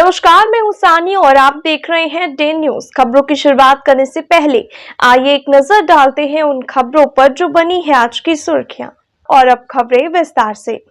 नमस्कार, मैं हूं सानी और आप देख रहे हैं डे न्यूज। खबरों की शुरुआत करने से पहले आइए एक नजर डालते हैं उन खबरों पर जो बनी है आज की सुर्खियां। और अब खबरें विस्तार से।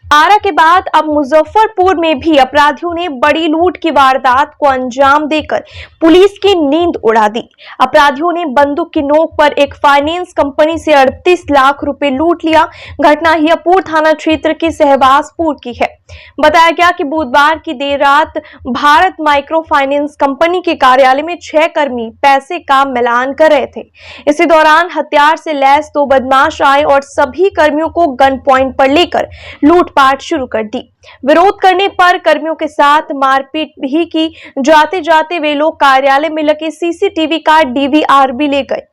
आरा के बाद अब मुजफ्फरपुर में भी अपराधियों ने बड़ी लूट की वारदात को अंजाम देकर पुलिस की नींद उड़ा दी। अपराधियों ने बंदूक की नोक पर एक फाइनेंस कंपनी से 38 लाख रुपए लूट लिया। घटना हियापुर थाना क्षेत्र के सहवासपुर की है। बताया गया कि बुधवार की देर रात भारत माइक्रो फाइनेंस कंपनी के कार्यालय में 6 कर्मी पैसे का मिलान कर रहे थे। इसी दौरान हथियार से लैस 2 बदमाश आए और सभी कर्मियों को गन पॉइंट पर लेकर लूटपाट शुरू कर दी। विरोध करने पर कर्मियों के साथ मारपीट भी की। जाते जाते वे लोग कार्यालय में लगे सीसीटीवी का डीवीआर भी ले गए।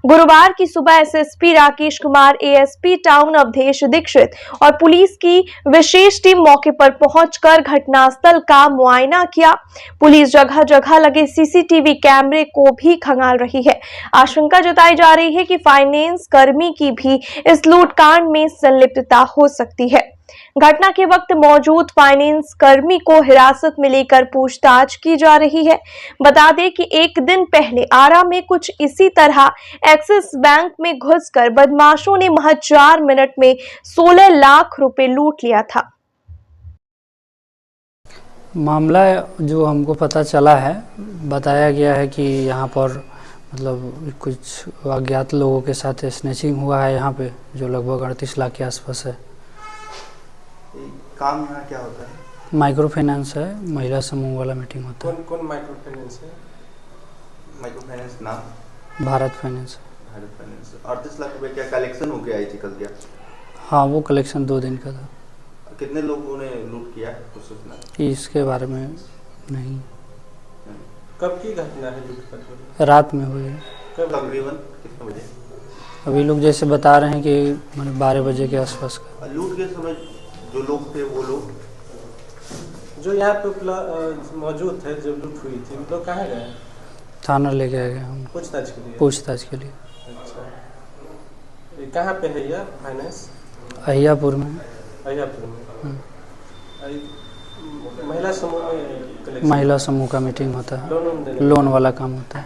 गुरुवार की सुबह SSP Rakesh Kumar, ASP town Awadhesh Dixit और पुलिस की विशेष टीम मौके पर पहुंचकर घटनास्थल का मुआयना किया। पुलिस जगह जगह लगे सीसीटीवी कैमरे को भी खंगाल रही है। आशंका जताई जा रही है कि फाइनेंस कर्मी की भी इस लूटकांड में संलिप्तता हो सकती है। घटना के वक्त मौजूद फाइनेंस कर्मी को हिरासत में लेकर पूछताछ की जा रही है। बता दें कि एक दिन पहले आरा में कुछ इसी तरह एक्सिस बैंक में घुसकर बदमाशों ने महज 4 मिनट में 16 लाख रुपए लूट लिया था। मामला जो हमको पता चला है, बताया गया है कि यहाँ पर मतलब कुछ अज्ञात लोगों के साथ स्नैचिंग हुआ है यहाँ पे, जो लगभग 38 लाख के आसपास है। काम यहाँ क्या होता है? माइक्रो फाइनेंस है, महिला समूह वाला मीटिंग होता है। कौन माइक्रो फाइनेंस है? माइक्रो फाइनेंस नाम? भारत फाइनेंस। भारत फाइनेंस। 38 लाख रुपए क्या कलेक्शन हो गया है? कल क्या? हाँ, वो कलेक्शन 2 दिन का था। कितने लोगों ने लूट किया कुछ सूचना? इसके बारे में नहीं। कब की घटना है लूट का? रात में हुई है। कब? तकरीबन कितने बजे? अभी लोग जैसे बता रहे हैं कि मतलब 12 बजे के आसपास का। लूट के समय जो लोग थे, वो लोग जो यहाँ पे मौजूद थे जब लूट हुई थी, वो लोग कहाँ गए? थाना ले गए हम पूछताछ के लिए। पूछताछ के लिए। अच्छा, ये कहाँ पे है यह फाइनेंस? अहियापुर में। अहियापुर में। महिला समूह में महिला समूह का मीटिंग होता है, लोन वाला काम होता है।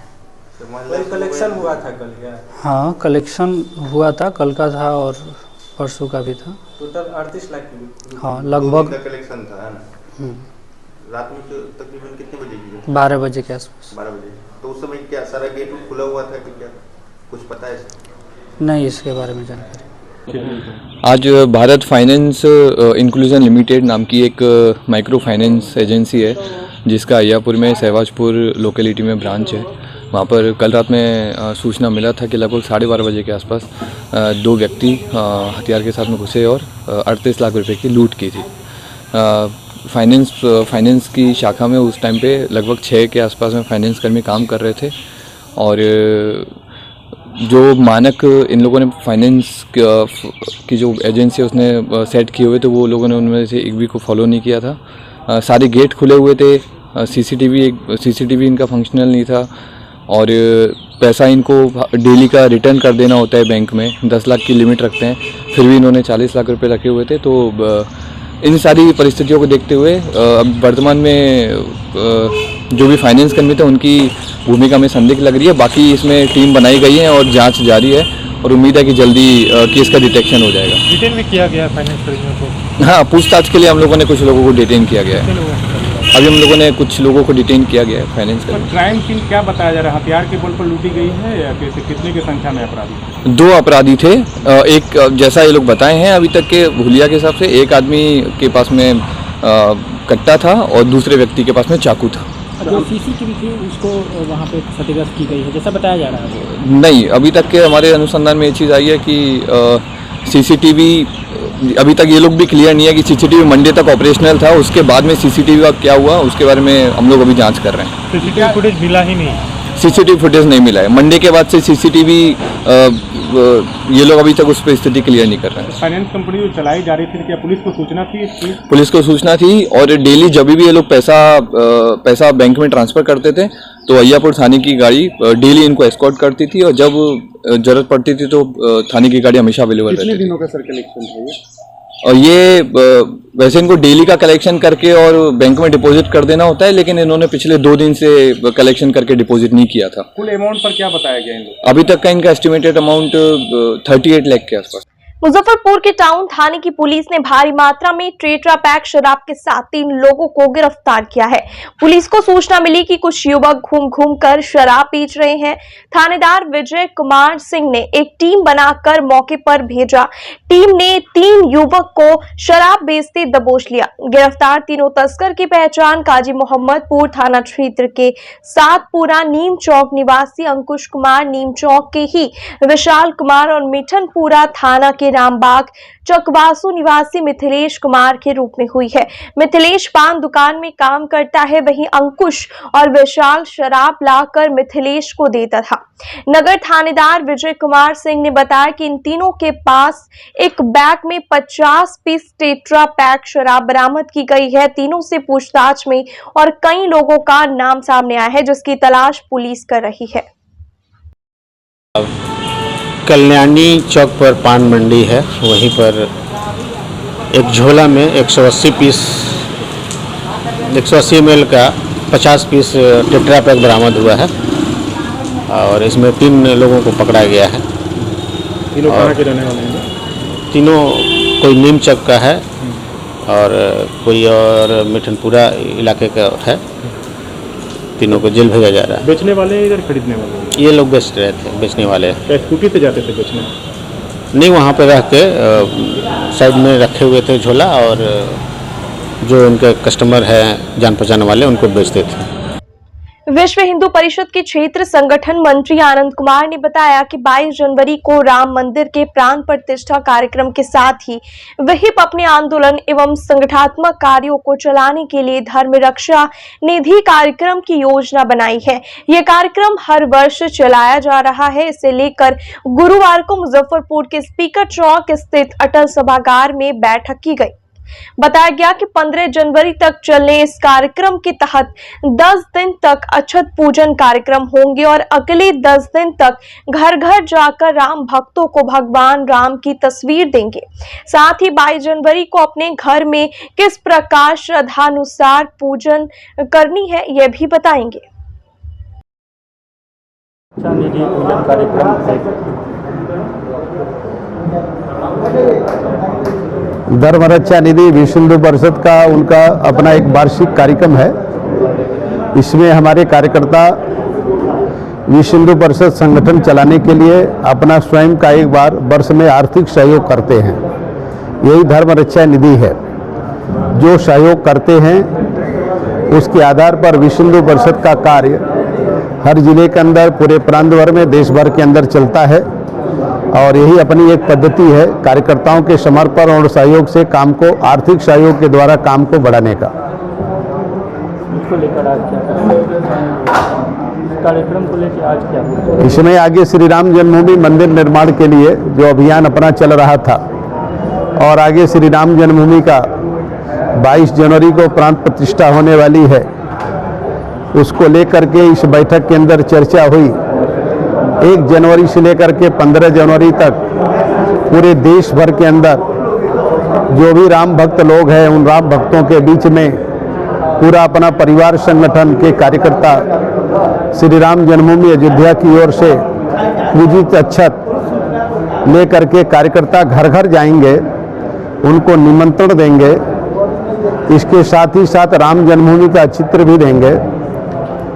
वही कलेक्शन हुआ था कल क्या? हाँ, कलेक्शन हुआ था, कल का था और परसों का भी था। टोटल 38 लाख की। हाँ, लगभग कलेक्शन था, है ना? रात में तो तकरीबन कितने बजे की? 12 बजे के आसपास। 12 बजे। तो उस समय क्या सारा गेट खुला हुआ था कि क्या कुछ पता है? नहीं, इसके बारे में जानकारी। आज भारत फाइनेंस इंक्लूजन लिमिटेड नाम की एक माइक्रो फाइनेंस एजेंसी है, जिसका अहियापुर में सहवाजपुर लोकेलिटी में ब्रांच है। वहाँ पर कल रात में सूचना मिला था कि लगभग 12:30 बजे के आसपास 2 व्यक्ति हथियार के साथ में घुसे और 38 लाख रुपए की लूट की थी। फाइनेंस की शाखा में उस टाइम पे लगभग 6 के आसपास में फाइनेंस कर्मी काम कर रहे थे और जो मानक इन लोगों ने फाइनेंस की जो एजेंसी है उसने सेट किए हुए थे, वो लोगों ने उनमें से एक भी को फॉलो नहीं किया था। सारे गेट खुले हुए थे, सीसीटीवी इनका फंक्शनल नहीं था और पैसा इनको डेली का रिटर्न कर देना होता है बैंक में। 10 लाख की लिमिट रखते हैं, फिर भी इन्होंने 40 लाख रुपए रखे हुए थे। तो इन सारी परिस्थितियों को देखते हुए अब वर्तमान में जो भी फाइनेंस कर्मी थे उनकी भूमिका में संदिग्ध लग रही है। बाकी इसमें टीम बनाई गई है और जांच जारी है और उम्मीद है कि जल्दी केस का डिटेक्शन हो जाएगा। डिटेन भी किया गया फाइनेंस कर्मियों को? हाँ, पूछताछ के लिए हम लोगों ने कुछ लोगों को डिटेन किया गया है। अभी हम लोगों ने कुछ लोगों को डिटेन किया गया है फाइनेंस कर्मी। क्राइम सीन क्या बताया जा रहा है? हथियार के बल पर लूटी गई है या कैसे? कितने की संख्या में अपराधी? 2 अपराधी थे। एक जैसा ये लोग बताए हैं अभी तक के हुलिया के हिसाब से, एक आदमी के पास में कट्टा था और दूसरे व्यक्ति के पास में चाकू था। जो सीसीटीवी थी उसको वहाँ पे क्षतिग्रस्त की गई है जैसा बताया जा रहा है? नहीं, अभी तक के हमारे अनुसंधान में ये चीज़ आई है कि सीसीटीवी अभी तक ये लोग भी क्लियर नहीं है कि सीसीटीवी मंडे तक ऑपरेशनल था, उसके बाद में सीसीटीवी का क्या हुआ उसके बारे में हम लोग अभी जांच कर रहे हैं। सीसीटीवी फुटेज मिला ही नहीं? सीसीटीवी फुटेज नहीं मिला है। मंडे के बाद से सीसीटीवी ये लोग अभी तक उस पर स्थिति क्लियर नहीं कर रहे हैं। फाइनेंस कंपनी जो चलाई जा रही थी, क्या पुलिस को सूचना थी इसकी? पुलिस को सूचना थी और डेली जब भी ये लोग पैसा बैंक में ट्रांसफर करते थे तो अहियापुर थाने की गाड़ी डेली इनको एस्कॉर्ट करती थी और जब जरूरत पड़ती थी तो थाने की गाड़ी हमेशा अवेलेबल रहती थी। कितने दिनों का सर कलेक्शन था ये? और ये वैसे इनको डेली का कलेक्शन करके और बैंक में डिपॉजिट कर देना होता है, लेकिन इन्होंने पिछले 2 दिन से कलेक्शन करके डिपॉजिट नहीं किया था। कुल अमाउंट पर क्या बताया गया इन लोग? अभी तक का इनका एस्टिमेटेड अमाउंट 38 लाख के आसपास। मुजफ्फरपुर के टाउन थाने की पुलिस ने भारी मात्रा में टेट्रा पैक शराब के साथ 3 लोगों को गिरफ्तार किया है। पुलिस को सूचना मिली कि कुछ युवक घूम घूम कर शराब बेच रहे हैं। थानेदार विजय कुमार सिंह ने एक टीम बनाकर मौके पर भेजा। टीम ने 3 युवक को शराब बेचते दबोच लिया। गिरफ्तार तीनों तस्कर की पहचान काजी मोहम्मदपुर थाना क्षेत्र के सातपुरा नीम चौक निवासी अंकुश कुमार, नीम चौक के ही विशाल कुमार और मिठनपुरा थाना के रामबाग चकवासू निवासी मिथिलेश कुमार के रूप में हुई है। मिथिलेश पान दुकान में काम करता है, वहीं अंकुश और विशाल शराब लाकर मिथिलेश को देता था। नगर थानेदार विजय कुमार सिंह ने बताया कि इन तीनों के पास एक बैग में 50 पीस टेट्रा पैक शराब बरामद की गई है। तीनों से पूछताछ में और कई लोगों का नाम सामने आया है, जिसकी तलाश पुलिस कर रही है। कल्याणी चौक पर पान मंडी है, वहीं पर एक झोला में 180 पीस 180 ml का 50 पीस टेट्रा पैक बरामद हुआ है और इसमें 3 लोगों को पकड़ा गया है। तीनों कहाँ के रहने वाले हैं? तीनों कोई नीम चौक का है और कोई और मिठनपुरा इलाके का है। तीनों को जेल भेजा जा रहा है। बेचने वाले इधर खरीदने वाले? ये लोग बेच रहे थे, बेचने वाले। क्या स्कूटी से जाते थे बेचने? नहीं, वहाँ पे रह के साइड में रखे हुए थे झोला और जो उनके कस्टमर हैं जान पहचान वाले उनको बेचते थे। विश्व हिंदू परिषद के क्षेत्र संगठन मंत्री आनंद कुमार ने बताया कि 22 जनवरी को राम मंदिर के प्राण प्रतिष्ठा कार्यक्रम के साथ ही विहिप अपने आंदोलन एवं संगठनात्मक कार्यों को चलाने के लिए धर्म रक्षा निधि कार्यक्रम की योजना बनाई है। यह कार्यक्रम हर वर्ष चलाया जा रहा है। इसे लेकर गुरुवार को मुजफ्फरपुर के स्पीकर चौक स्थित अटल सभागार में बैठक की गई। बताया गया कि 15 जनवरी तक चलने इस कार्यक्रम के तहत 10 दिन तक अक्षत पूजन कार्यक्रम होंगे और अगले 10 दिन तक घर घर जाकर राम भक्तों को भगवान राम की तस्वीर देंगे। साथ ही 22 जनवरी को अपने घर में किस प्रकार श्रद्धानुसार पूजन करनी है यह भी बताएंगे। निधि पूजन कार्यक्रम धर्म रक्षा निधि विश्व हिंदू परिषद का उनका अपना एक वार्षिक कार्यक्रम है। इसमें हमारे कार्यकर्ता विश्व हिंदू परिषद संगठन चलाने के लिए अपना स्वयं का एक बार वर्ष में आर्थिक सहयोग करते हैं। यही धर्म रक्षा निधि है। जो सहयोग करते हैं उसके आधार पर विश्व हिंदू परिषद का कार्य हर जिले के अंदर, पूरे प्रांत भर में, देश भर के अंदर चलता है और यही अपनी एक पद्धति है कार्यकर्ताओं के समर्पण और सहयोग से काम को, आर्थिक सहयोग के द्वारा काम को बढ़ाने का। इसको लेकर आज क्या कार्यक्रम को लेकर आज क्या? इसमें आगे श्री राम जन्मभूमि मंदिर निर्माण के लिए जो अभियान अपना चल रहा था और आगे श्री राम जन्मभूमि का 22 जनवरी को प्राण प्रतिष्ठा होने वाली है, उसको लेकर के इस बैठक के अंदर चर्चा हुई। 1 जनवरी से लेकर के 15 जनवरी तक पूरे देश भर के अंदर जो भी राम भक्त लोग हैं उन राम भक्तों के बीच में पूरा अपना परिवार संगठन के कार्यकर्ता श्री राम जन्मभूमि अयोध्या की ओर से पूजित अक्षत लेकर के कार्यकर्ता घर घर जाएंगे, उनको निमंत्रण देंगे। इसके साथ ही साथ राम जन्मभूमि का चित्र भी देंगे।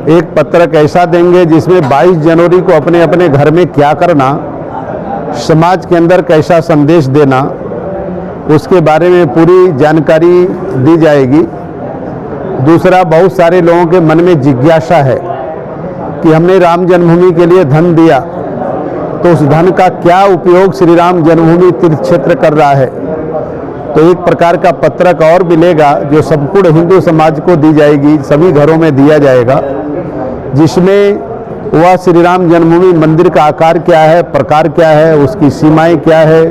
एक पत्रक ऐसा देंगे जिसमें 22 जनवरी को अपने अपने घर में क्या करना, समाज के अंदर कैसा संदेश देना, उसके बारे में पूरी जानकारी दी जाएगी। दूसरा, बहुत सारे लोगों के मन में जिज्ञासा है कि हमने राम जन्मभूमि के लिए धन दिया तो उस धन का क्या उपयोग श्री राम जन्मभूमि तीर्थ क्षेत्र कर रहा है। तो एक प्रकार का पत्रक और मिलेगा जो संपूर्ण हिंदू समाज को दी जाएगी, सभी घरों में दिया जाएगा, जिसमें वह श्री राम जन्मभूमि मंदिर का आकार क्या है, प्रकार क्या है, उसकी सीमाएं क्या है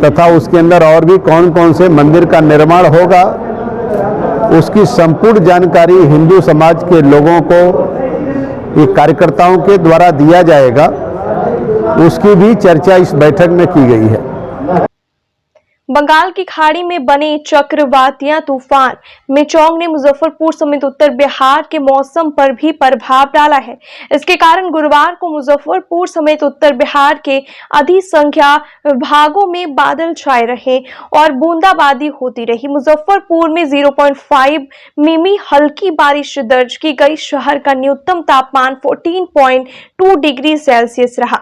तथा उसके अंदर और भी कौन कौन से मंदिर का निर्माण होगा, उसकी संपूर्ण जानकारी हिंदू समाज के लोगों को ये कार्यकर्ताओं के द्वारा दिया जाएगा। उसकी भी चर्चा इस बैठक में की गई है। बंगाल की खाड़ी में बने चक्रवातीय तूफान मिचोंग ने मुजफ्फरपुर समेत उत्तर बिहार के मौसम पर भी प्रभाव डाला है। इसके कारण गुरुवार को मुजफ्फरपुर समेत उत्तर बिहार के अधिक संख्या भागों में बादल छाए रहे और बूंदाबांदी होती रही। मुजफ्फरपुर में 0.5 मिमी हल्की बारिश दर्ज की गई। शहर का न्यूनतम तापमान 14.2 डिग्री सेल्सियस रहा।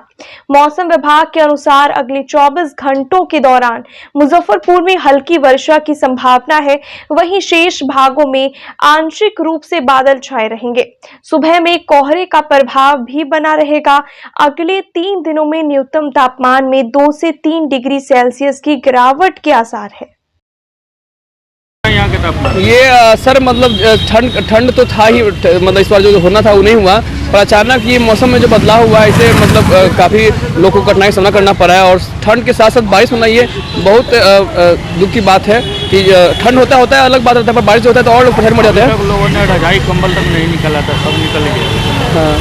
मौसम विभाग के अनुसार अगले 24 घंटों के दौरान मुजफ्फरपुर में हल्की वर्षा की संभावना है। वहीं शेष भागों में आंशिक रूप से बादल छाए रहेंगे। सुबह में कोहरे का प्रभाव भी बना रहेगा। अगले 3 दिनों में न्यूनतम तापमान में 2 से 3 डिग्री सेल्सियस की गिरावट के आसार है। यहाँ के तापमान ये सर मतलब ठंड तो था ही, मतलब इस बार जो होना था वो नहीं हुआ, पर अचानक ये मौसम में जो बदलाव हुआ है इसे मतलब काफ़ी लोगों को कठिनाई का सामना करना पड़ा है। और ठंड के साथ साथ बारिश होना ये बहुत दुख की बात है कि ठंड होता है अलग बात रहता है, पर बारिश होता है तो और लोग परेशान मर जाते हैं। लोगों ने रजाई कंबल तक नहीं निकाला था, सब निकल गया। हाँ,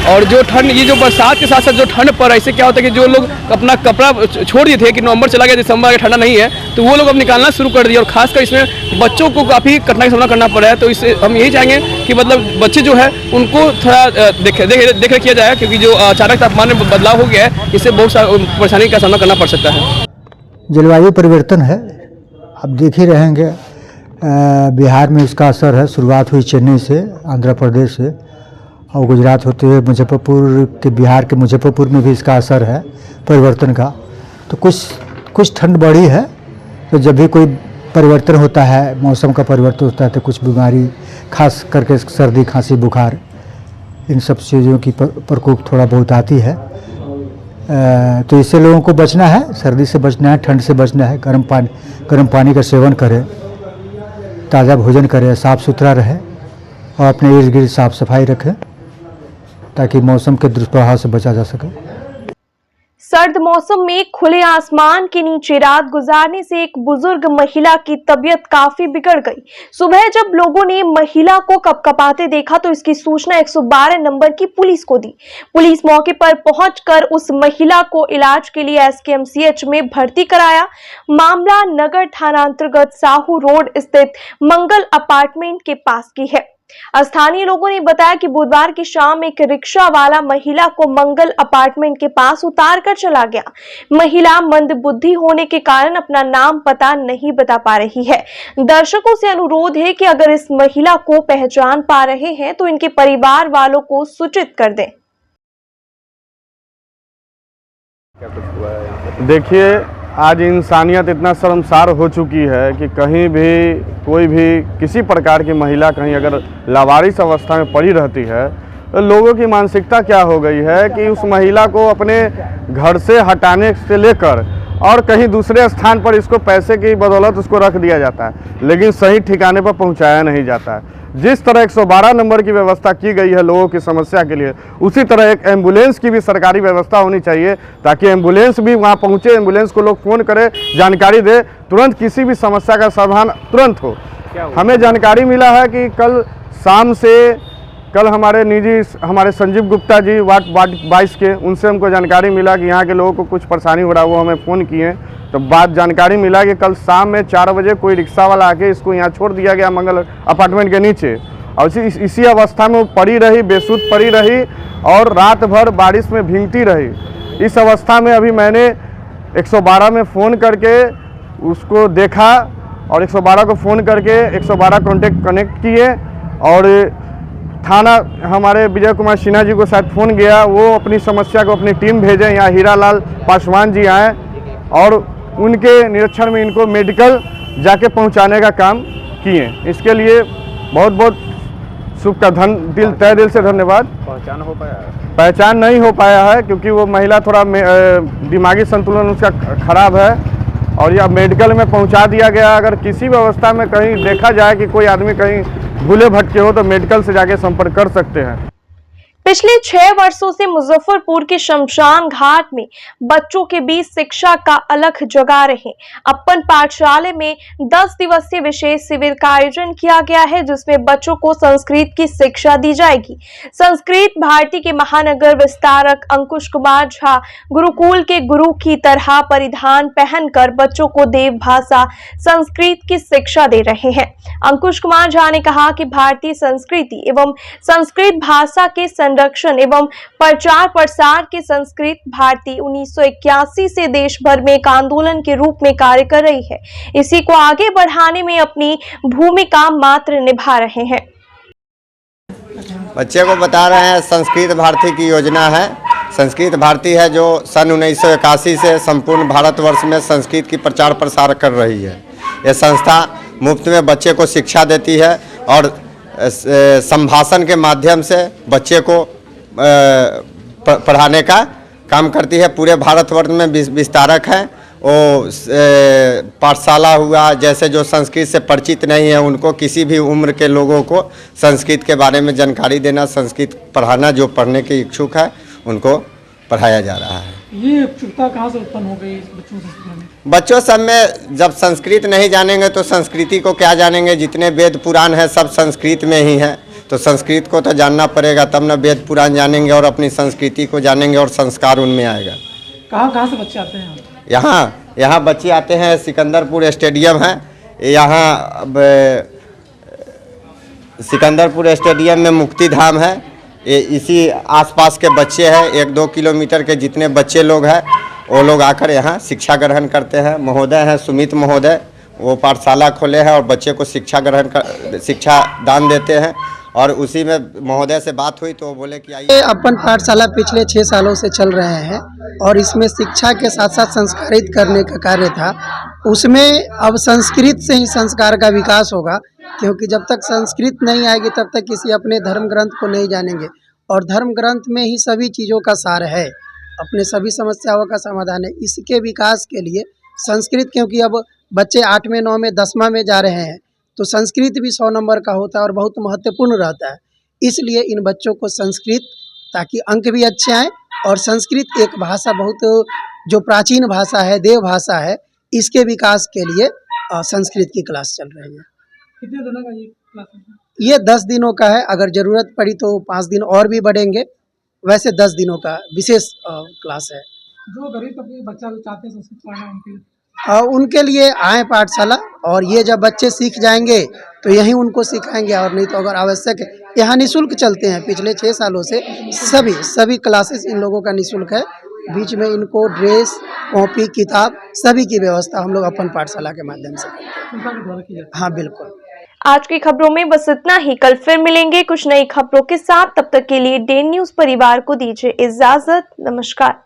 और जो ठंड, ये जो बरसात के साथ साथ जो ठंड पड़ रहा है इससे क्या होता है कि जो लोग अपना कपड़ा छोड़ दिए थे कि नवंबर चला गया, दिसंबर आगे ठंडा नहीं है, तो वो लोग अब निकालना शुरू कर दिए। और खासकर इसमें बच्चों को काफ़ी कठिनाई का सामना करना पड़ा है। तो इससे हम यही चाहेंगे कि मतलब बच्चे जो है उनको थोड़ा देख रेख किया जाए, क्योंकि जो अचानक तापमान में बदलाव हो गया है इससे बहुत परेशानी का सामना करना पड़ सकता है। जलवायु परिवर्तन है, अब देख ही रहेंगे। बिहार में इसका असर है। शुरुआत हुई चेन्नई से, आंध्र प्रदेश से और गुजरात होते हुए मुजफ्फरपुर के, बिहार के मुजफ्फरपुर में भी इसका असर है परिवर्तन का। तो कुछ ठंड बढ़ी है। तो जब भी कोई परिवर्तन होता है, मौसम का परिवर्तन होता है, तो कुछ बीमारी, खास करके सर्दी, खांसी, बुखार, इन सब चीज़ों की प्रकोप थोड़ा बहुत आती है। तो इससे लोगों को बचना है, सर्दी से बचना है, ठंड से बचना है। गर्म पानी का सेवन करें, ताज़ा भोजन करें, साफ़ सुथरा रहे और अपने इर्द गिर्द साफ सफाई रखें ताकि मौसम के दुष्प्रभाव से बचा जा सके। सर्द मौसम में खुले आसमान के नीचे रात गुजारने से एक बुजुर्ग महिला की तबीयत काफी बिगड़ गई। सुबह जब लोगों ने महिला को कपकपाते देखा तो इसकी सूचना 112 नंबर की पुलिस को दी। पुलिस मौके पर पहुंचकर उस महिला को इलाज के लिए SKMCH में भर्ती कराया। मामला नगर थाना अंतर्गत साहू रोड स्थित मंगल अपार्टमेंट के पास की है। स्थानीय लोगों ने बताया कि बुधवार की शाम एक रिक्शा वाला महिला को मंगल अपार्टमेंट के पास उतार कर चला गया। महिला मंदबुद्धि होने के कारण अपना नाम पता नहीं बता पा रही है। दर्शकों से अनुरोध है कि अगर इस महिला को पहचान पा रहे हैं तो इनके परिवार वालों को सूचित कर दें। देखिए, आज इंसानियत इतना शर्मसार हो चुकी है कि कहीं भी कोई भी किसी प्रकार की महिला कहीं अगर लावारिस अवस्था में पड़ी रहती है तो लोगों की मानसिकता क्या हो गई है कि उस महिला को अपने घर से हटाने से लेकर और कहीं दूसरे स्थान पर इसको पैसे की बदौलत उसको रख दिया जाता है, लेकिन सही ठिकाने पर पहुंचाया नहीं जाता है। जिस तरह 112 नंबर की व्यवस्था की गई है लोगों की समस्या के लिए, उसी तरह एक एम्बुलेंस की भी सरकारी व्यवस्था होनी चाहिए ताकि एम्बुलेंस भी वहां पहुंचे, एम्बुलेंस को लोग फ़ोन करें, जानकारी दे, तुरंत किसी भी समस्या का समाधान तुरंत हो। हमें जानकारी मिला है कि कल हमारे संजीव गुप्ता जी वार्ड 22 के, उनसे हमको जानकारी मिला कि यहाँ के लोगों को कुछ परेशानी हो रहा है। वो हमें फ़ोन किए तो बात जानकारी मिला कि कल शाम में 4 बजे कोई रिक्शा वाला आके इसको यहाँ छोड़ दिया गया मंगल अपार्टमेंट के नीचे, और इसी अवस्था में वो पड़ी रही, बेसुध पड़ी रही और रात भर बारिश में भीगती रही। इस अवस्था में अभी मैंने 112 में फ़ोन करके उसको देखा और 112 को फ़ोन करके 112 कनेक्ट किए और थाना हमारे विजय कुमार सिन्हा जी को शायद फ़ोन गया, वो अपनी समस्या को अपनी टीम भेजें, यहाँ हीरालाल पासवान जी आए और उनके निरीक्षण में इनको मेडिकल जाके पहुंचाने का काम किए। इसके लिए बहुत बहुत तहे दिल से धन्यवाद। पहचान हो पाया है? पहचान नहीं हो पाया है क्योंकि वो महिला थोड़ा दिमागी संतुलन उसका खराब है और यह मेडिकल में पहुंचा दिया गया। अगर किसी भी अवस्था में कहीं देखा जाए कि कोई आदमी कहीं भूले भटके हो तो मेडिकल से जाके संपर्क कर सकते हैं। पिछले 6 वर्षों से मुजफ्फरपुर के शमशान घाट में बच्चों के बीच शिक्षा का अलख जगा रहे अपन पाठशाला में 10 दिवसीय विशेष शिविर का आयोजन किया गया है, जिसमें बच्चों को संस्कृत की शिक्षा दी जाएगी। संस्कृत भारती के महानगर विस्तारक अंकुश कुमार झा गुरुकुल के गुरु की तरह परिधान पहनकर बच्चों को देव भाषा संस्कृत की शिक्षा दे रहे हैं। अंकुश कुमार झा ने कहा कि भारतीय संस्कृति एवं संस्कृत भाषा के संरक्षण एवं प्रचार प्रसार के संस्कृत भारती 1981 से देश भर में एक आंदोलन के रूप में कार्य कर रही है। इसी को आगे बढ़ाने में अपनी भूमिका मात्र निभा रहे हैं। बच्चे को बता रहे हैं संस्कृत भारती की योजना है। संस्कृत भारती है जो सन 1981 से संपूर्ण भारतवर्ष में संस्कृत की प्रचार प्रसार कर रही है। यह संस्था मुफ्त में बच्चे को शिक्षा देती है और संभाषण के माध्यम से बच्चे को पढ़ाने का काम करती है। पूरे भारतवर्ष में विस्तारक है। वो पाठशाला हुआ, जैसे जो संस्कृत से परिचित नहीं है उनको, किसी भी उम्र के लोगों को संस्कृत के बारे में जानकारी देना, संस्कृत पढ़ाना, जो पढ़ने के इच्छुक है उनको पढ़ाया जा रहा है। ये उत्सुकता कहाँ से उत्पन्न हो गई बच्चों से? बच्चों सब में जब संस्कृत नहीं जानेंगे तो संस्कृति को क्या जानेंगे। जितने वेद पुराण है सब संस्कृत में ही है, तो संस्कृत को तो जानना पड़ेगा, तब न वेद पुराण जानेंगे और अपनी संस्कृति को जानेंगे और संस्कार उनमें आएगा। कहाँ से बच्चे आते हैं? यहाँ बच्चे आते हैं, सिकंदरपुर स्टेडियम है, यहाँ सिकंदरपुर स्टेडियम में मुक्ति धाम है, इसी आसपास के बच्चे हैं। 1-2 किलोमीटर के जितने बच्चे लोग हैं वो लोग आकर यहाँ शिक्षा ग्रहण करते हैं। महोदय हैं सुमित महोदय, वो पाठशाला खोले हैं और बच्चे को शिक्षा दान देते हैं। और उसी में महोदय से बात हुई तो वो बोले कि आइए। अपन पाठशाला पिछले 6 सालों से चल रहे हैं और इसमें शिक्षा के साथ साथ संस्कारित करने का कार्य था। उसमें अब संस्कृत से ही संस्कार का विकास होगा, क्योंकि जब तक संस्कृत नहीं आएगी तब तक किसी अपने धर्म ग्रंथ को नहीं जानेंगे। और धर्म ग्रंथ में ही सभी चीज़ों का सार है, अपने सभी समस्याओं का समाधान है। इसके विकास के लिए संस्कृत, क्योंकि अब बच्चे 8वें 9वें 10वां में जा रहे हैं तो संस्कृत भी 100 नंबर का होता है और बहुत महत्वपूर्ण रहता है। इसलिए इन बच्चों को संस्कृत, ताकि अंक भी अच्छे आएँ, और संस्कृत एक भाषा बहुत जो प्राचीन भाषा है, देव भाषा है, इसके विकास के लिए संस्कृत की क्लास चल रही है। कितने दिनों का ये क्लास है? ये 10 दिनों का है, अगर ज़रूरत पड़ी तो 5 दिन और भी बढ़ेंगे। वैसे 10 दिनों का विशेष क्लास है। जो गरीब तबके के बच्चा चाहते हैं संस्कृत पढ़ना, उनके लिए आए पाठशाला, और ये जब बच्चे सीख जाएंगे तो यहीं उनको सिखाएंगे, और नहीं तो अगर आवश्यक है, यहाँ निःशुल्क चलते हैं। पिछले 6 सालों से सभी क्लासेस इन लोगों का निःशुल्क है। बीच में इनको ड्रेस, कॉपी, किताब सभी की व्यवस्था हम लोग अपन पाठशाला के माध्यम से करते हैं। हाँ बिल्कुल। आज की खबरों में बस इतना ही। कल फिर मिलेंगे कुछ नई खबरों के साथ। तब तक के लिए डे न्यूज़ परिवार को दीजिए इजाजत। नमस्कार।